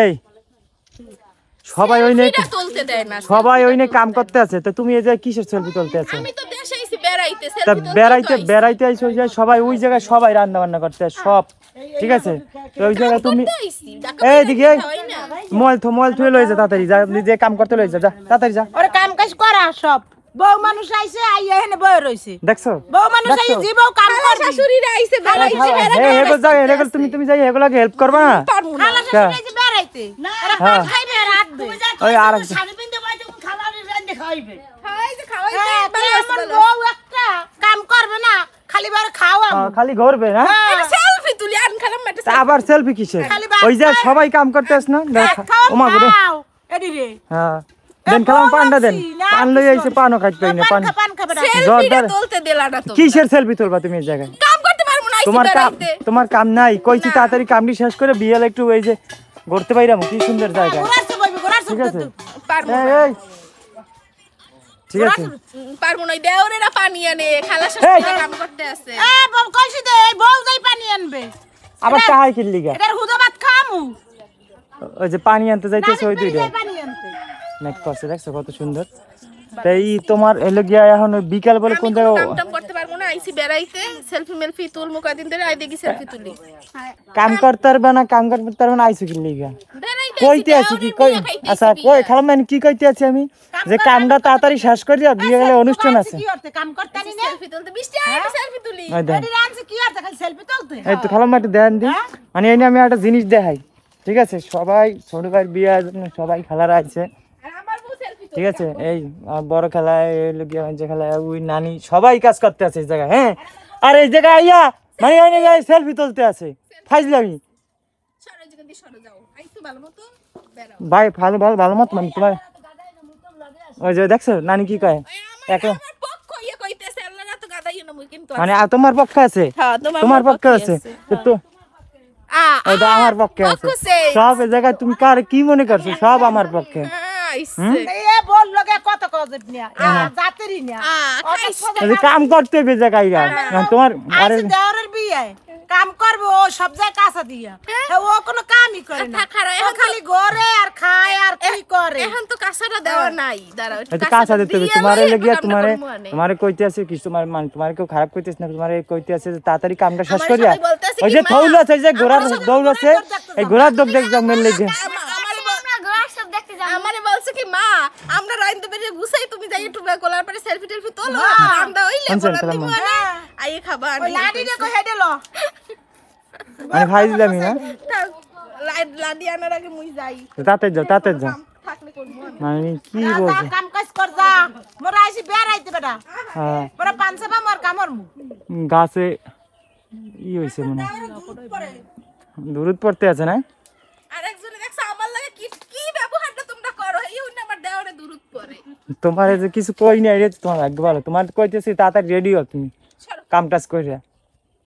এই সবাই ওই নিয়ে সবাই ওই নিয়ে কাম করতে আছে, তো তুমি এই যে কিসের সেলফি তুলতে আছো? আমি তো দেশে আইছি বেড়াইতে, তা সেলফি বেড়াইতে বেড়াইতে আইছো ওই জায়গায় সবাই ওই জায়গায় সবাই রান্না বান্না করতে আছে সব, ঠিক আছে? তো ওই জায়গায় তুমি এই দিকে মোবাইল থুয়ে লয়ে যা তাড়াতাড়ি, যা নিজে কাম করতে লয়ে যা, যা তাড়াতাড়ি যা। ওরে কাম কাজ করা সব বউ মানুষ আইছে আইয়া এখানে বয়ে রইছে, দেখছো বউ মানুষ আইছে যে বউ কাম করবে শাশুড়িরা আইছে বেড়াইতে, হেগো যা হেগো তুমি যাই হেগোলাকে হেল্প করবা না? খালা শাশুড়ি আইছে বেড়াইতে, এরা ভাত খাইবে রাতবে ওই আরেক শাড়ি পিনতে বাইতে খালারে রান্না খাইবে, খাইছে খাওয়াইতে আমার বউ একটা কাম করবে না, খালি বার খাওয়া খালি ঘুরবে না? সেলফি তুলি আন খালাম মেটে আবার সেলফি কিসের? ওই যে সবাই কাম করতে আস না, ওমা গো এডি রে হ্যাঁ দেন খালাম পান্ডা দেন, পান লই আইছে পানও খাইতে পাই না, পান পান খাবে না জোরদার তুলতে দিলা না তো কিসের সেলফি তুলবা তুমি এই জায়গায়? কাম করতে পারবো না, আইছি বেড়াইতে। তোমার কাম নাই, কইছি তাড়াতাড়ি কামটি শেষ করে বিয়েল একটু ওই যে ঘুরতে পাইরাম, কি সুন্দর জায়গা, ঘোরাছে বইবে ঘোরাছে ঠিক আছে? পারবো এই না, এই ঠিক আছে পারবো না, দেওরেরা পানি আনে, খালা শাশুড়িরা কাম করতে আছে। এ বউ কইছি দে এই বউ যাই পানি আনবে, আবার কাহাই কিনলি গা? এটার হুদা ভাত খামু ওই যে পানি আনতে যাইতেছে ওই দুইটা পানি আনতে নেট করছে, দেখছো কত সুন্দর। তাই তোমার এলো গিয়া এখন বিকাল বলে কোন জায়গা কাম টাম করতে পারবো না, আইছি বেড়াইতে, সেলফি মেলফি তুল মুকা দিন ধরে আই দেখি সেলফি তুলি, কাম করতে পারবে না, কাম করতে পারবে না, আইছো কিনলি গা? বেড়াইতে কইতে আছি কি কই? আচ্ছা কই খালাম মানে কি কইতে আছি আমি, যে কামটা তাড়াতাড়ি শেষ করে দিয়া বিয়ে গেলে অনুষ্ঠান আছে। কি করতে কাম করতে নি না সেলফি তুলতে বৃষ্টি আই সেলফি তুলি, ওই দেখ এডি রানছে কি করতে খালি সেলফি তুলতে এই তো খালাম একটু দেন দি, মানে এই নিয়ে আমি একটা জিনিস দেখাই, ঠিক আছে? সবাই ছোট ভাইয়ের বিয়ে সবাই খেলার আছে, আর আমার বউ সেলফি ঠিক আছে? এই বড় খেলায় গিয়ে যে খেলায় ওই নানি সবাই কাজ করতে আছে এই জায়গায়, হ্যাঁ? আর এই জায়গায় আইয়া মানে এই জায়গায় সেলফি তুলতে আছে, ফাইজলামি সরো জিগা দি সরো যাও, আইছো ভালো মতো বেড়াও। ভাই, ভালো ভালো ভালো মত মানে তোমার ওই যে দেখছো নানি কি কয়, আমার পক্ষ ইয়ে কইতেছে আল্লাহরা তো গাদাইও না মুই কিন্তু মানে তোমার পক্ষে আছে, হ্যাঁ তোমার পক্ষে আছে তো ওইটা আমার পক্ষে আছে, সব এই জায়গায় তুমি কার কি মনে করছো, সব আমার পক্ষে। এ বল লগে কত কজব নিয়া জাতেরই নিয়া এই কাম করতে হবে জায়গায় তোমার, আরে আইছে দেওরের বিয়ে কাম করবে ও সব জায়গায় কাঁচা দিয়া, ও কোনো কামই করে না, ও খালি ঘরে আর খায় আর কি করে। এখন তো কাঁচাটা দেওয়া নাই, দাঁড়াও এই তো কাঁচা দিতে হবে তোমার লাগিয়া, তোমারে কইতে আছে কি, তোমার মানে তোমার কেউ খারাপ কইতেছ না, তোমারে কইতে আছে যে তাড়াতাড়ি কামটা শেষ করিয়া ওই যে থৌল আছে যে ঘোড়ার দৌড় আছে, এই ঘোড়ার দৌড় দেখ যাক মেল লেগে আমারে বলছে কি মা আমরা রাইন তো বেরিয়ে গুছাই, তুমি যাই একটু কোলার পরে সেলফি টেলফি তোলো, আমরা ওইলে বলা তুমি মানে আইয়ে খাবা ওই লাডি রে কই হেডে লো মানে ফাইজলামি না, লাডি আনার আগে মুই যাই, তাড়াতাড়ি যাও তাড়াতাড়ি যাও, থাকলে করবো মানে কি বলছে কাম কাজ কর যা, মোরা আইছি বেড়াইতে বেটা, হ্যাঁ মোরা পাঁচবা মোর কামর মু গাছে ই হইছে মনে দূরত পড়তে আছে না? আরেকজনে দেখছ আমার লাগে কি কি ব্যবহারটা তোমরা করো, এই হইনা আমার দেওরে দূরত পড়ে। তোমার যে কিছু কই নাই রে, তোমার ভাগ্য ভালো, তোমার কইতেছি তাড়াতাড়ি রেডি হও তুমি কাম টাজ কইরা।